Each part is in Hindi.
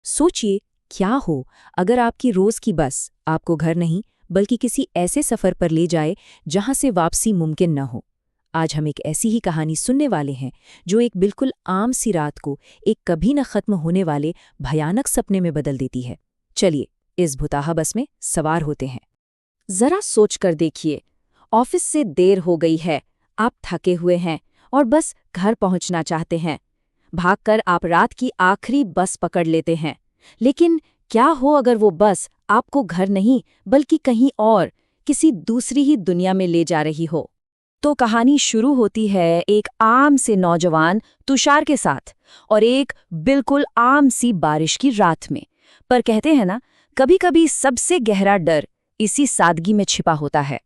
सोचिए, क्या हो अगर आपकी रोज की बस आपको घर नहीं बल्कि किसी ऐसे सफर पर ले जाए जहां से वापसी मुमकिन न हो। आज हम एक ऐसी ही कहानी सुनने वाले हैं जो एक बिल्कुल आम सी रात को एक कभी न खत्म होने वाले भयानक सपने में बदल देती है। चलिए, इस भुताहा बस में सवार होते हैं। जरा सोच कर देखिए, ऑफिस से देर हो गई है, आप थके हुए हैं और बस घर पहुंचना चाहते हैं। भागकर आप रात की आखिरी बस पकड़ लेते हैं। लेकिन क्या हो अगर वो बस आपको घर नहीं बल्कि कहीं और, किसी दूसरी ही दुनिया में ले जा रही हो। तो कहानी शुरू होती है एक आम से नौजवान तुषार के साथ और एक बिल्कुल आम सी बारिश की रात में। पर कहते हैं ना, कभी-कभी सबसे गहरा डर इसी सादगी में छिपा होता है।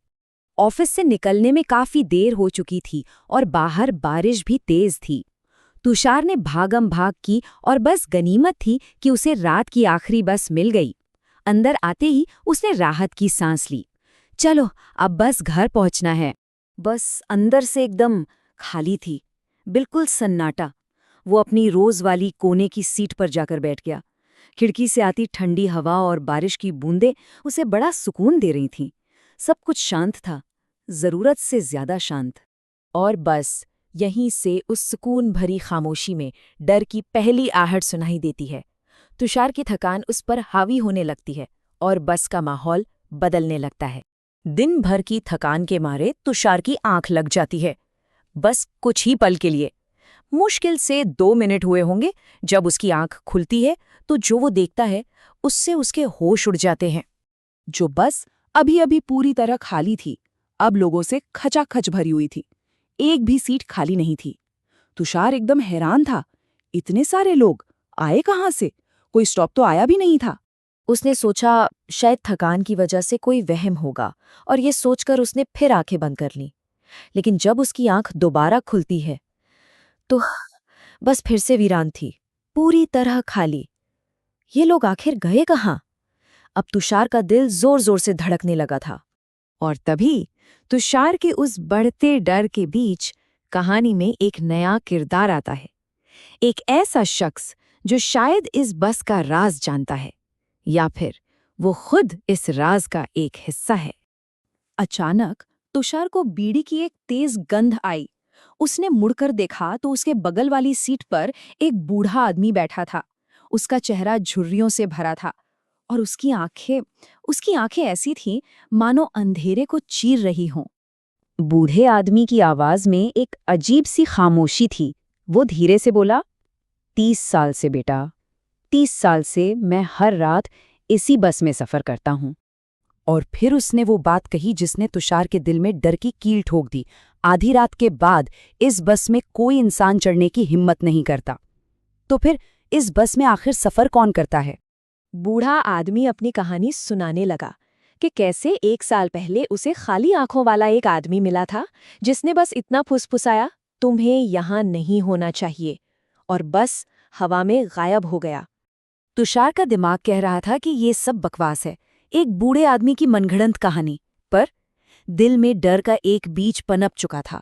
ऑफिस से निकलने में काफी देर हो चुकी थी और बाहर बारिश भी तेज थी। तुषार ने भागम भाग की और बस गनीमत थी कि उसे रात की आखिरी बस मिल गई। अंदर आते ही उसने राहत की सांस ली। चलो, अब बस घर पहुंचना है। बस अंदर से एकदम खाली थी, बिल्कुल सन्नाटा। वो अपनी रोज वाली कोने की सीट पर जाकर बैठ गया। खिड़की से आती ठंडी हवा और बारिश की बूंदें उसे बड़ा सुकून दे रही थीं। सब कुछ शांत था, जरूरत से ज्यादा शांत। और बस यहीं से उस सुकून भरी खामोशी में डर की पहली आहट सुनाई देती है। तुषार की थकान उस पर हावी होने लगती है और बस का माहौल बदलने लगता है। दिन भर की थकान के मारे तुषार की आंख लग जाती है, बस कुछ ही पल के लिए। मुश्किल से 2 मिनट हुए होंगे जब उसकी आंख खुलती है तो जो वो देखता है उससे उसके होश उड़ जाते हैं। जो बस अभी अभी पूरी तरह खाली थी, अब लोगों से खचाखच भरी हुई थी। एक भी सीट खाली नहीं थी। तुषार एकदम हैरान था, इतने सारे लोग आए कहाँ से? कोई स्टॉप तो आया भी नहीं था। उसने सोचा शायद थकान की वजह से कोई वहम होगा और ये सोचकर उसने फिर आंखें बंद कर लीं। लेकिन जब उसकी आंख दोबारा खुलती है तो बस फिर से वीरान थी, पूरी तरह खाली। ये लोग आखिर गए कहाँ? अब तुषार का दिल जोर जोर से धड़कने लगा था। और तभी तुषार के उस बढ़ते डर के बीच कहानी में एक नया किरदार आता है। एक ऐसा शख्स जो शायद इस बस का राज जानता है, या फिर वो खुद इस राज का एक हिस्सा है। अचानक तुषार को बीड़ी की एक तेज गंध आई। उसने मुड़कर देखा तो उसके बगल वाली सीट पर एक बूढ़ा आदमी बैठा था। उसका चेहरा झुर्रियों से भरा था और उसकी आंखें ऐसी थीं मानो अंधेरे को चीर रही हों। बूढ़े आदमी की आवाज में एक अजीब सी खामोशी थी। वो धीरे से बोला, 30 साल से बेटा, 30 साल से मैं हर रात इसी बस में सफर करता हूं। और फिर उसने वो बात कही जिसने तुषार के दिल में डर की कील ठोक दी। आधी रात के बाद इस बस में कोई इंसान चढ़ने की हिम्मत नहीं करता। तो फिर इस बस में आखिर सफर कौन करता है? बूढ़ा आदमी अपनी कहानी सुनाने लगा कि कैसे 1 साल पहले उसे खाली आंखों वाला एक आदमी मिला था जिसने बस इतना फुसफुसाया, तुम्हें यहां नहीं होना चाहिए, और बस हवा में गायब हो गया। तुषार का दिमाग कह रहा था कि ये सब बकवास है, एक बूढ़े आदमी की मनगढ़ंत कहानी। पर दिल में डर का एक बीज पनप चुका था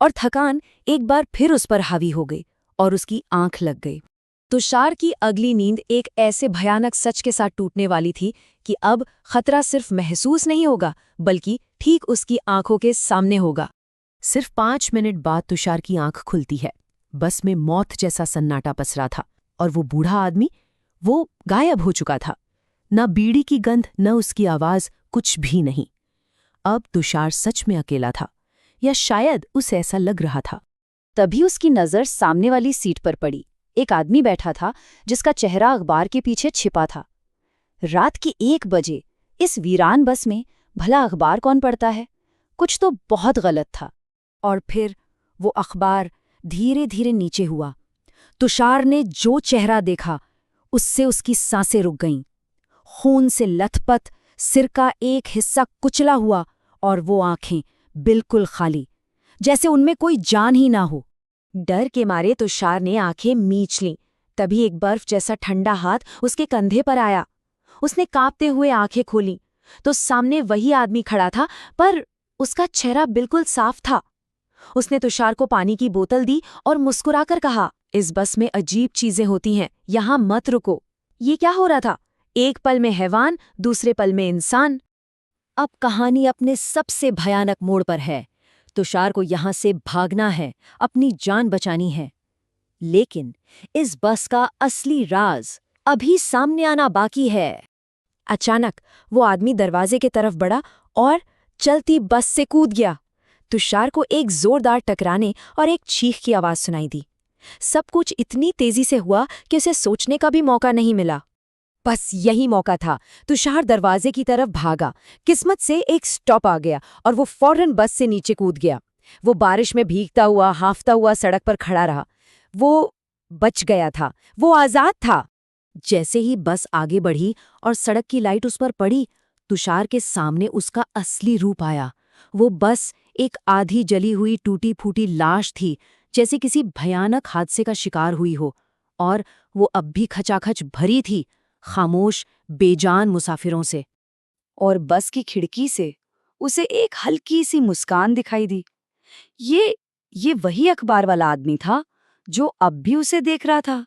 और थकान एक बार फिर उस पर हावी हो गई और उसकी आंख लग गई। तुषार की अगली नींद एक ऐसे भयानक सच के साथ टूटने वाली थी कि अब खतरा सिर्फ महसूस नहीं होगा बल्कि ठीक उसकी आंखों के सामने होगा। सिर्फ 5 मिनट बाद तुषार की आंख खुलती है। बस में मौत जैसा सन्नाटा पसरा था और वो बूढ़ा आदमी, वो गायब हो चुका था। न बीड़ी की गंध, न उसकी आवाज, कुछ भी नहीं। अब तुषार सच में अकेला था, या शायद उसे ऐसा लग रहा था। तभी उसकी नजर सामने वाली सीट पर पड़ी। एक आदमी बैठा था जिसका चेहरा अखबार के पीछे छिपा था। रात के 1 बजे इस वीरान बस में भला अखबार कौन पढ़ता है? कुछ तो बहुत गलत था। और फिर वो अखबार धीरे धीरे नीचे हुआ। तुषार ने जो चेहरा देखा उससे उसकी सांसें रुक गईं। खून से लथपथ सिर का एक हिस्सा कुचला हुआ और वो आंखें बिल्कुल खाली, जैसे उनमें कोई जान ही ना हो। डर के मारे तुषार ने आंखें मीच लीं। तभी एक बर्फ जैसा ठंडा हाथ उसके कंधे पर आया। उसने कांपते हुए आंखें खोलीं तो सामने वही आदमी खड़ा था, पर उसका चेहरा बिल्कुल साफ था। उसने तुषार को पानी की बोतल दी और मुस्कुराकर कहा, इस बस में अजीब चीजें होती हैं, यहां मत रुको। ये क्या हो रहा था? एक पल में हैवान, दूसरे पल में इंसान। अब कहानी अपने सबसे भयानक मोड़ पर है। तुषार को यहां से भागना है, अपनी जान बचानी है। लेकिन इस बस का असली राज अभी सामने आना बाकी है। अचानक वो आदमी दरवाजे की तरफ बढ़ा और चलती बस से कूद गया। तुषार को एक जोरदार टकराने और एक चीख की आवाज सुनाई दी। सब कुछ इतनी तेजी से हुआ कि उसे सोचने का भी मौका नहीं मिला। बस यही मौका था। तुषार दरवाजे की तरफ भागा। किस्मत से एक स्टॉप आ गया और वो फौरन बस से नीचे कूद गया। वो बारिश में भीगता हुआ, हांफता हुआ सड़क पर खड़ा रहा। वो बच गया था, वो आजाद था। जैसे ही बस आगे बढ़ी और सड़क की लाइट उस पर पड़ी, तुषार के सामने उसका असली रूप आया। वो बस एक आधी जली हुई टूटी फूटी लाश थी, जैसे किसी भयानक हादसे का शिकार हुई हो। और वो अब भी खचाखच भरी थी, खामोश बेजान मुसाफिरों से। और बस की खिड़की से उसे एक हल्की सी मुस्कान दिखाई दी। ये वही अखबार वाला आदमी था जो अब भी उसे देख रहा था।